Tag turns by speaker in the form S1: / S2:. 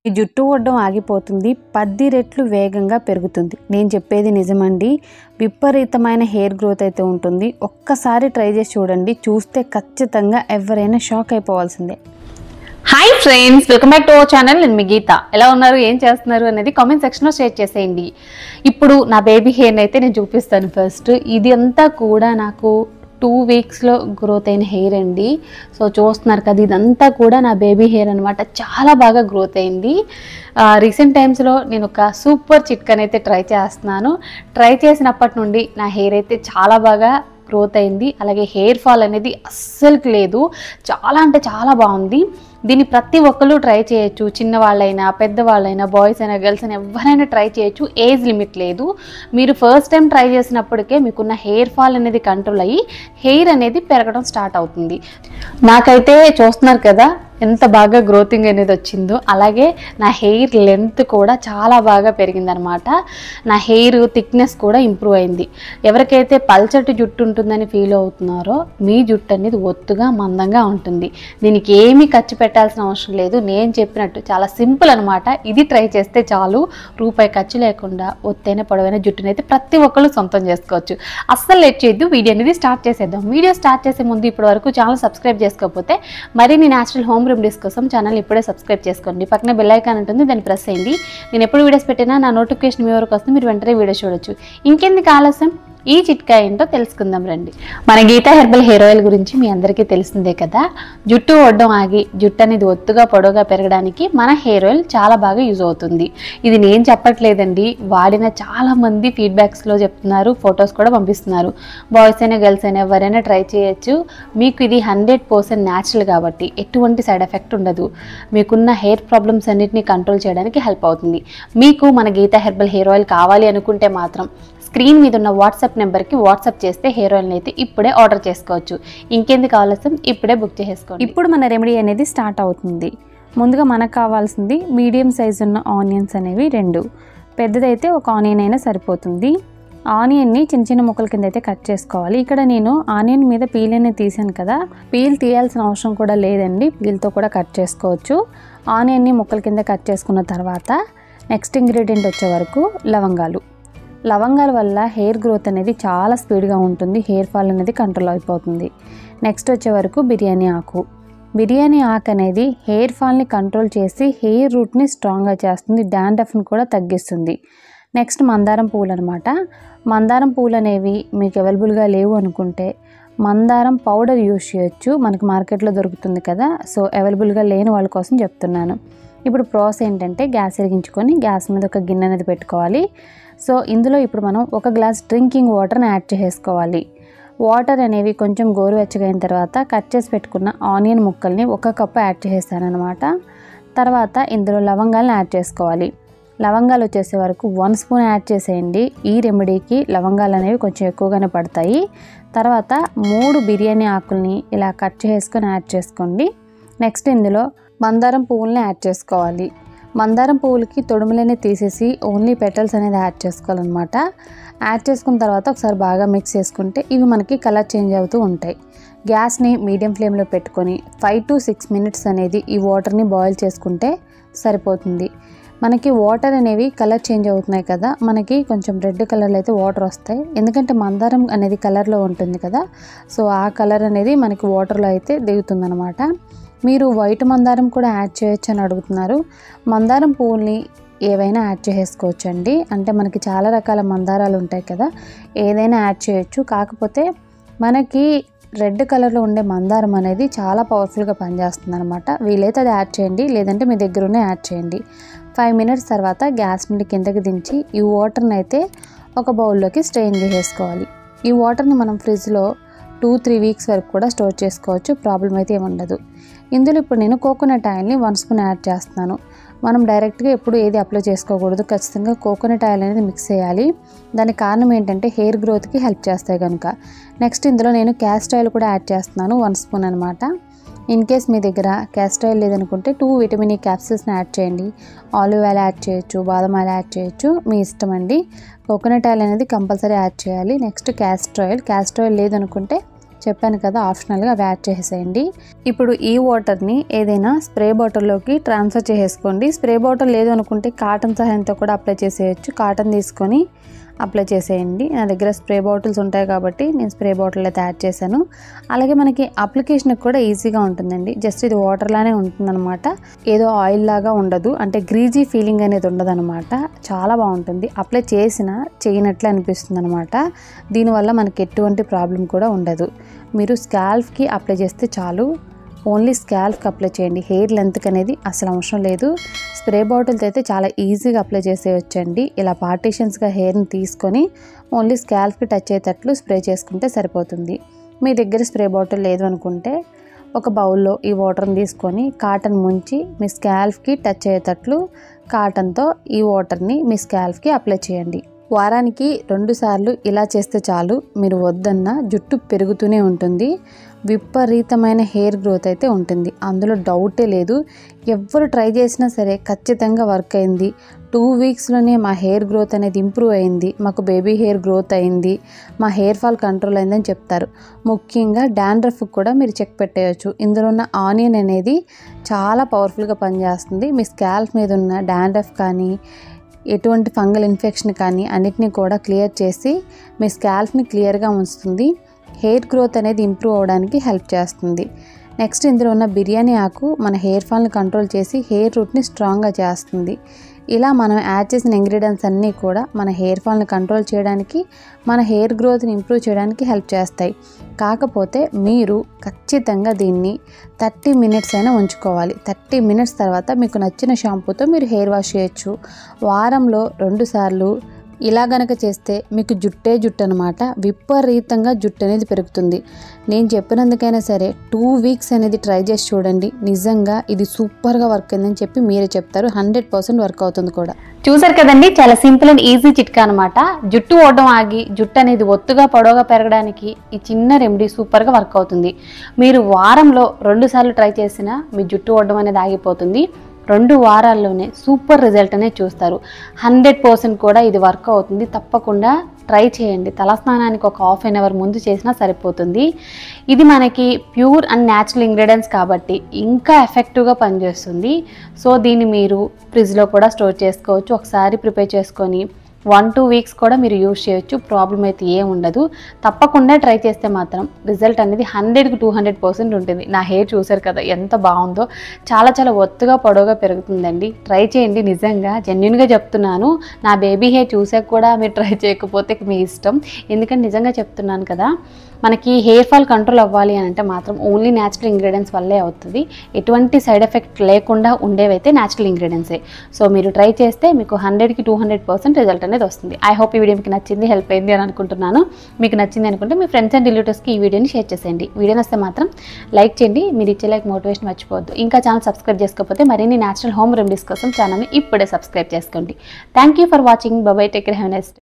S1: ఈ జుట్టు ఒడ్డం ఆగిపోతుంది, 10 రెట్లు వేగంగా పెరుగుతుంది. నేను చెప్పేది నిజమండి. విపరీతమైన హెయిర్ గ్రోత్ అయితే ఉంటుంది. ఒక్కసారి ట్రై చేసి చూడండి, చూస్తే ఖచ్చితంగా ఎవరైనా షాక్ అయిపోవాల్సిందే.
S2: Hi friends, welcome back to our channel. నేను మీ గీత. ఎలా ఉన్నారు, ఏం చేస్తున్నారు అనేది కామెంట్ సెక్షన్లో షేర్ చేసేయండి. ఇప్పుడు నా బేబీ హెయిర్ని అయితే నేను చూపిస్తాను. ఫస్ట్ ఇది అంతా కూడా నాకు 2 వీక్స్లో గ్రోత్ అయిన హెయిర్ అండి. సో చూస్తున్నారు కదా, ఇదంతా కూడా నా బేబీ హెయిర్ అనమాట. చాలా బాగా గ్రోత్ అయింది. రీసెంట్ టైమ్స్లో నేను ఒక సూపర్ చిట్కాని అయితే ట్రై చేస్తున్నాను. ట్రై చేసినప్పటి నుండి నా హెయిర్ అయితే చాలా బాగా గ్రోత్ అయింది. అలాగే హెయిర్ ఫాల్ అనేది అస్సలుకి లేదు. చాలా అంటే చాలా బాగుంది. దీన్ని ప్రతి ఒక్కరు ట్రై చేయొచ్చు. చిన్నవాళ్ళైనా, పెద్దవాళ్ళైనా, బాయ్స్ అయినా, గర్ల్స్ అయినా ఎవరైనా ట్రై చేయొచ్చు. ఏజ్ లిమిట్ లేదు. మీరు ఫస్ట్ టైం ట్రై చేసినప్పటికే మీకున్న హెయిర్ ఫాల్ అనేది కంట్రోల్ అయ్యి హెయిర్ అనేది పెరగడం స్టార్ట్ అవుతుంది. నాకైతే చూస్తున్నారు కదా ఎంత బాగా గ్రోతింగ్ అనేది వచ్చిందో. అలాగే నా హెయిర్ లెంత్ కూడా చాలా బాగా పెరిగిందనమాట. నా హెయిర్ థిక్నెస్ కూడా ఇంప్రూవ్ అయింది. ఎవరికైతే పల్చటి జుట్టు ఉంటుందని ఫీల్ అవుతున్నారో మీ జుట్టు అనేది ఒత్తుగా మందంగా ఉంటుంది. దీనికి ఏమీ ఖర్చు పెట్టాల్సిన అవసరం లేదు. నేను చెప్పినట్టు చాలా సింపుల్ అనమాట. ఇది ట్రై చేస్తే చాలు, రూపాయి ఖర్చు లేకుండా ఒత్తైన పొడవైన జుట్టుని అయితే ప్రతి ఒక్కళ్ళు సొంతం చేసుకోవచ్చు. అస్సలు లేట్ చేయొద్దు, వీడియో అనేది స్టార్ట్ చేసేద్దాం. వీడియో స్టార్ట్ చేసే ముందు ఇప్పటి వరకు ఛానల్ సబ్స్క్రైబ్ చేసుకోకపోతే మరిన్ని న్యాచురల్ హోమ్ రెమెడీస్ కోసం ఛానల్ ఇప్పుడే సబ్స్క్రైబ్ చేసుకోండి. పక్కన బెల్ ఐకాన్ ఉంటుంది, దాన్ని ప్రెస్ చేయండి. నేను ఎప్పుడు వీడియోస్ పెట్టినా నా నోటిఫికేషన్ మీ వరకు వస్తుంది, మీరు వెంటనే వీడియో చూడొచ్చు. ఇంకెందుకు ఆలస్యం, ఈ చిట్కా ఏంటో తెలుసుకుందాం రండి. మన గీతా హెర్బల్ హెయిర్ ఆయిల్ గురించి మీ అందరికీ తెలిసిందే కదా. జుట్టు ఒడ్డం ఆగి జుట్టు అనేది ఒత్తుగా పొడవుగా పెరగడానికి మన హెయిర్ ఆయిల్ చాలా బాగా యూజ్ అవుతుంది. ఇది నేను చెప్పట్లేదండి, వాడిన చాలా మంది ఫీడ్బ్యాక్స్లో చెప్తున్నారు, ఫొటోస్ కూడా పంపిస్తున్నారు. బాయ్స్ అయినా గర్ల్స్ అయినా ఎవరైనా ట్రై చేయొచ్చు. మీకు ఇది 100% న్యాచురల్ కాబట్టి ఎటువంటి సైడ్ ఎఫెక్ట్ ఉండదు. మీకున్న హెయిర్ ప్రాబ్లమ్స్ అన్నిటిని కంట్రోల్ చేయడానికి హెల్ప్ అవుతుంది. మీకు మన గీతా హెర్బల్ హెయిర్ ఆయిల్ కావాలి అనుకుంటే మాత్రం స్క్రీన్ మీద ఉన్న వాట్సాప్ నెంబర్కి వాట్సాప్ చేస్తే హెయిర్ ఆయిల్ని అయితే ఇప్పుడే ఆర్డర్ చేసుకోవచ్చు. ఇంకెందుకు ఆలస్యం, ఇప్పుడే బుక్ చేసేసుకోండి.
S1: ఇప్పుడు మన రెమెడీ అనేది స్టార్ట్ అవుతుంది. ముందుగా మనకు కావాల్సింది మీడియం సైజు ఉన్న ఆనియన్స్ అనేవి 2. పెద్దదైతే ఒక ఆనియన్ అయినా సరిపోతుంది. ఆనియన్ని చిన్న చిన్న ముక్కల కింద అయితే కట్ చేసుకోవాలి. ఇక్కడ నేను ఆనియన్ మీద పీల్ అనేది తీసాను కదా, పీల్ తీయాల్సిన అవసరం కూడా లేదండి, పీల్తో కూడా కట్ చేసుకోవచ్చు. ఆనియన్ని ముక్కల కింద కట్ చేసుకున్న తర్వాత నెక్స్ట్ ఇంగ్రీడియంట్ వచ్చే వరకు లవంగాల వల్ల హెయిర్ గ్రోత్ అనేది చాలా స్పీడ్గా ఉంటుంది. హెయిర్ ఫాల్ అనేది కంట్రోల్ అయిపోతుంది. నెక్స్ట్ వచ్చే వరకు బిర్యానీ ఆకు అనేది హెయిర్ ఫాల్ని కంట్రోల్ చేసి హెయిర్ రూట్ని స్ట్రాంగ్గా చేస్తుంది, డాండ్రఫ్ని కూడా తగ్గిస్తుంది. నెక్స్ట్ మందారం పూలు అనమాట. మందారం పూలు అనేవి మీకు అవైలబుల్గా లేవు అనుకుంటే మందారం పౌడర్ యూజ్ చేయొచ్చు, మనకి మార్కెట్లో దొరుకుతుంది కదా. సో అవైలబుల్గా లేని వాళ్ళ కోసం చెప్తున్నాను. ఇప్పుడు ప్రాసెస్ ఏంటంటే గ్యాస్ వెలిగించుకొని గ్యాస్ మీద ఒక గిన్నె అనేది పెట్టుకోవాలి. సో ఇందులో ఇప్పుడు మనం 1 గ్లాస్ డ్రింకింగ్ వాటర్ని యాడ్ చేసుకోవాలి. వాటర్ అనేవి కొంచెం గోరువెచ్చగా అయిన తర్వాత కట్ చేసి పెట్టుకున్న ఆనియన్ ముక్కల్ని 1 కప్పు యాడ్ చేసేస్తాను అనమాట. తర్వాత ఇందులో లవంగాలను యాడ్ చేసుకోవాలి. లవంగాలు వచ్చేసే వరకు 1 స్పూన్ యాడ్ చేసేయండి. ఈ రెమెడీకి లవంగాలు అనేవి కొంచెం ఎక్కువగానే పడతాయి. తర్వాత 3 బిర్యానీ ఆకుల్ని ఇలా కట్ చేసుకొని యాడ్ చేసుకోండి. నెక్స్ట్ ఇందులో మందారం పువ్వుల్ని యాడ్ చేసుకోవాలి. మందారం పువ్వులకి తొడుములని తీసేసి ఓన్లీ పెటల్స్ అనేది యాడ్ చేసుకోవాలన్నమాట. యాడ్ చేసుకున్న తర్వాత ఒకసారి బాగా మిక్స్ చేసుకుంటే ఇవి మనకి కలర్ చేంజ్ అవుతూ ఉంటాయి. గ్యాస్ని మీడియం ఫ్లేమ్లో పెట్టుకొని 5 to 6 మినిట్స్ అనేది ఈ వాటర్ని బాయిల్ చేసుకుంటే సరిపోతుంది. మనకి వాటర్ అనేవి కలర్ చేంజ్ అవుతున్నాయి కదా, మనకి కొంచెం రెడ్ కలర్లో అయితే వాటర్ వస్తాయి. ఎందుకంటే మందారం అనేది కలర్లో ఉంటుంది కదా, సో ఆ కలర్ అనేది మనకి వాటర్లో అయితే దిగుతుందనమాట. మీరు వైట్ మందారం కూడా యాడ్ చేయొచ్చు అని అడుగుతున్నారు. మందారం పువ్వుల్ని ఏవైనా యాడ్ చేసుకోవచ్చు అండి. అంటే మనకి చాలా రకాల మందారాలు ఉంటాయి కదా, ఏదైనా యాడ్ చేయొచ్చు. కాకపోతే మనకి రెడ్ కలర్లో ఉండే మందారం అనేది చాలా పవర్ఫుల్గా పనిచేస్తుంది అనమాట. వీలైతే అది యాడ్ చేయండి, లేదంటే మీ దగ్గరనే యాడ్ చేయండి. 5 మినిట్స్ తర్వాత గ్యాస్ నుండి కిందకి దించి ఈ వాటర్ని అయితే ఒక బౌల్లోకి స్ట్రెయిన్ చేసేసుకోవాలి. ఈ వాటర్ని మనం ఫ్రిడ్జ్లో 2-3 వీక్స్ వరకు కూడా స్టోర్ చేసుకోవచ్చు, ప్రాబ్లం అయితే ఏముండదు. ఇందులో ఇప్పుడు నేను కోకోనట్ ఆయిల్ని 1 స్పూన్ యాడ్ చేస్తున్నాను. మనం డైరెక్ట్గా ఎప్పుడు ఏది అప్లై చేసుకోకూడదు, ఖచ్చితంగా కోకోనట్ ఆయిల్ అనేది మిక్స్ చేయాలి. దానికి కారణం ఏంటంటే హెయిర్ గ్రోత్కి హెల్ప్ చేస్తాయి కనుక. నెక్స్ట్ ఇందులో నేను క్యాస్టర్ ఆయిల్ కూడా యాడ్ చేస్తున్నాను, 1 స్పూన్ అనమాట. ఇన్ కేస్ మీ దగ్గర క్యాస్టర్ ఆయిల్ లేదనుకుంటే 2 విటమిన్ ఈ క్యాప్సిల్స్ని యాడ్ చేయండి. ఆలివ్ ఆయిల్ యాడ్ చేయొచ్చు, బాదం ఆయిల్ యాడ్ చేయొచ్చు, మీ ఇష్టం అండి. కోకోనట్ ఆయిల్ అనేది కంపల్సరీ యాడ్ చేయాలి. నెక్స్ట్ క్యాస్టర్ ఆయిల్ లేదనుకుంటే చెప్పాను కదా, ఆప్షనల్గా అవి యాడ్ చేసేయండి. ఇప్పుడు ఈ వాటర్ని ఏదైనా స్ప్రే బాటిల్లోకి ట్రాన్స్ఫర్ చేసేసుకోండి. స్ప్రే బాటిల్ లేదు అనుకుంటే కాటన్ సహాయంతో కూడా అప్లై చేసేయచ్చు. కాటన్ తీసుకొని అప్లై చేసేయండి. నా దగ్గర స్ప్రే బాటిల్స్ ఉంటాయి కాబట్టి నేను స్ప్రే బాటిల్ అయితే యాడ్ చేశాను. అలాగే మనకి అప్లికేషన్కి కూడా ఈజీగా ఉంటుందండి. జస్ట్ ఇది వాటర్ లానే ఉంటుందన్నమాట. ఏదో ఆయిల్ లాగా ఉండదు, అంటే గ్రీజీ ఫీలింగ్ అనేది ఉండదు అనమాట. చాలా బాగుంటుంది. అప్లై చేసినా చేయనట్లే అనిపిస్తుంది అనమాట. దీనివల్ల మనకి ఎటువంటి ప్రాబ్లం కూడా ఉండదు. మీరు స్కాల్ఫ్కి అప్లై చేస్తే చాలు. ఓన్లీ స్కాల్ఫ్కి అప్లై చేయండి. హెయిర్ లెంత్కి అనేది అసలు అవసరం లేదు. స్ప్రే బాటిల్తో అయితే చాలా ఈజీగా అప్లై చేసేయచ్చండి. ఇలా పార్టీషన్స్గా హెయిర్ని తీసుకొని ఓన్లీ స్కాల్ఫ్కి టచ్ అయ్యేటట్లు స్ప్రే చేసుకుంటే సరిపోతుంది. మీ దగ్గర స్ప్రే బాటిల్ లేదు అనుకుంటే ఒక బౌల్లో ఈ వాటర్ని తీసుకొని కాటన్ ముంచి మీ స్కాల్ఫ్కి టచ్ అయ్యేటట్లు కాటన్తో ఈ వాటర్ని మీ స్కాల్ఫ్కి అప్లై చేయండి. వారానికి 2 సార్లు ఇలా చేస్తే చాలు. మీరు వద్దన్న జుట్టు పెరుగుతూనే ఉంటుంది. విపరీతమైన హెయిర్ గ్రోత్ అయితే ఉంటుంది, అందులో డౌటే లేదు. ఎవరు ట్రై చేసినా సరే ఖచ్చితంగా వర్క్ అయింది. 2 వీక్స్లోనే మా హెయిర్ గ్రోత్ అనేది ఇంప్రూవ్ అయింది, మాకు బేబీ హెయిర్ గ్రోత్ అయింది, మా హెయిర్ ఫాల్ కంట్రోల్ అయిందని చెప్తారు. ముఖ్యంగా డాండ్రఫ్ కూడా మీరు చెక్ పెట్టేయచ్చు. ఇందులో ఉన్న ఆనియన్ అనేది చాలా పవర్ఫుల్గా పనిచేస్తుంది. మీ స్కాల్ఫ్ మీద ఉన్న డాండ్రఫ్ కానీ ఎటువంటి ఫంగల్ ఇన్ఫెక్షన్ కానీ అన్నిటినీ కూడా క్లియర్ చేసి మీ స్కాల్ఫ్ని క్లియర్గా ఉంచుతుంది. హెయిర్ గ్రోత్ అనేది ఇంప్రూవ్ అవ్వడానికి హెల్ప్ చేస్తుంది. నెక్స్ట్ ఇందులో ఉన్న బిర్యానీ ఆకు మన హెయిర్ ఫాల్ని కంట్రోల్ చేసి హెయిర్ రూట్ని స్ట్రాంగ్గా చేస్తుంది. ఇలా మనం యాడ్ చేసిన ఇంగ్రీడియంట్స్ అన్నీ కూడా మన హెయిర్ ఫాల్ని కంట్రోల్ చేయడానికి, మన హెయిర్ గ్రోత్ని ఇంప్రూవ్ చేయడానికి హెల్ప్ చేస్తాయి. కాకపోతే మీరు ఖచ్చితంగా దీన్ని 30 మినిట్స్ అయినా ఉంచుకోవాలి. 30 మినిట్స్ తర్వాత మీకు నచ్చిన షాంపూతో మీరు హెయిర్ వాష్ చేయొచ్చు. వారంలో 2 సార్లు ఇలా గనక చేస్తే మీకు జుట్టు అనమాట. విపరీతంగా జుట్టు అనేది పెరుగుతుంది. నేను చెప్పినందుకైనా సరే 2 వీక్స్ అనేది ట్రై చేసి చూడండి. నిజంగా ఇది సూపర్గా వర్క్ అయిందని చెప్పి మీరే చెప్తారు. 100% వర్క్ అవుతుంది కూడా.
S2: చూసారు కదండి, చాలా సింపుల్ అండ్ ఈజీ చిట్కా అనమాట. జుట్టు ఓడడం ఆగి జుట్టు అనేది ఒత్తుగా పొడవుగా పెరగడానికి ఈ చిన్న రెమెడీ సూపర్గా వర్క్ అవుతుంది. మీరు వారంలో 2 సార్లు ట్రై చేసినా మీ జుట్టు ఓడడం అనేది ఆగిపోతుంది. 2 వారాల్లోనే సూపర్ రిజల్ట్ అనేది చూస్తారు. 100% కూడా ఇది వర్క్ అవుతుంది. తప్పకుండా ట్రై చేయండి. తలస్నానానికి ఒక ½ an hour ముందు చేసినా సరిపోతుంది. ఇది మనకి ప్యూర్ అండ్ న్యాచురల్ ఇంగ్రీడియంట్స్ కాబట్టి ఇంకా ఎఫెక్టివ్గా పనిచేస్తుంది. సో దీన్ని మీరు ఫ్రిడ్జ్లో కూడా స్టోర్ చేసుకోవచ్చు. ఒకసారి ప్రిపేర్ చేసుకొని 1-2 వీక్స్ కూడా మీరు యూజ్ చేయొచ్చు. ప్రాబ్లం అయితే ఏం ఉండదు. తప్పకుండా ట్రై చేస్తే మాత్రం రిజల్ట్ అనేది 100-200% ఉంటుంది. నా హెయిర్ చూసారు కదా ఎంత బాగుందో. చాలా చాలా ఒత్తుగా పొడవుగా పెరుగుతుందండి. ట్రై చేయండి. నిజంగా జెన్యున్గా చెప్తున్నాను. నా బేబీ హెయిర్ చూసాక కూడా మీరు ట్రై చేయకపోతే మీ ఇష్టం. ఎందుకంటే నిజంగా చెప్తున్నాను కదా, మనకి హెయిర్ ఫాల్ కంట్రోల్ అవ్వాలి అని అంటే మాత్రం ఓన్లీ న్యాచురల్ ఇంగ్రీడియంట్స్ వల్లే అవుతుంది. ఎటువంటి సైడ్ ఎఫెక్ట్ లేకుండా ఉండేవైతే న్యాచురల్ ఇంగ్రీడియంట్సే. సో మీరు ట్రై చేస్తే మీకు 100-200% రిజల్ట్ అనేది వస్తుంది. ఐ హోప్ ఈ వీడియో మీకు నచ్చింది, హెల్ప్ అయింది అని అనుకుంటున్నాను. మీకు నచ్చింది అనుకుంటే మీ ఫ్రెండ్స్ అండ్ రిలేటివ్స్కి ఈ వీడియోని షేర్ చేసేయండి. వీడియో నచ్చితే మాత్రం లైక్ చేయండి. మీరు ఇచ్చే లైక్ మోటివేషన్ మర్చిపోవద్దు. ఇంకా ఛానల్ సబ్స్క్రైబ్ చేసుకోకపోతే మరిన్ని న్యాచురల్ హోమ్ రెమెడీస్ కోసం ఛానల్ని ఇప్పుడే సబ్స్క్రైబ్ చేసుకోండి. Thank you for watching. By by. Take care. Have a nice day.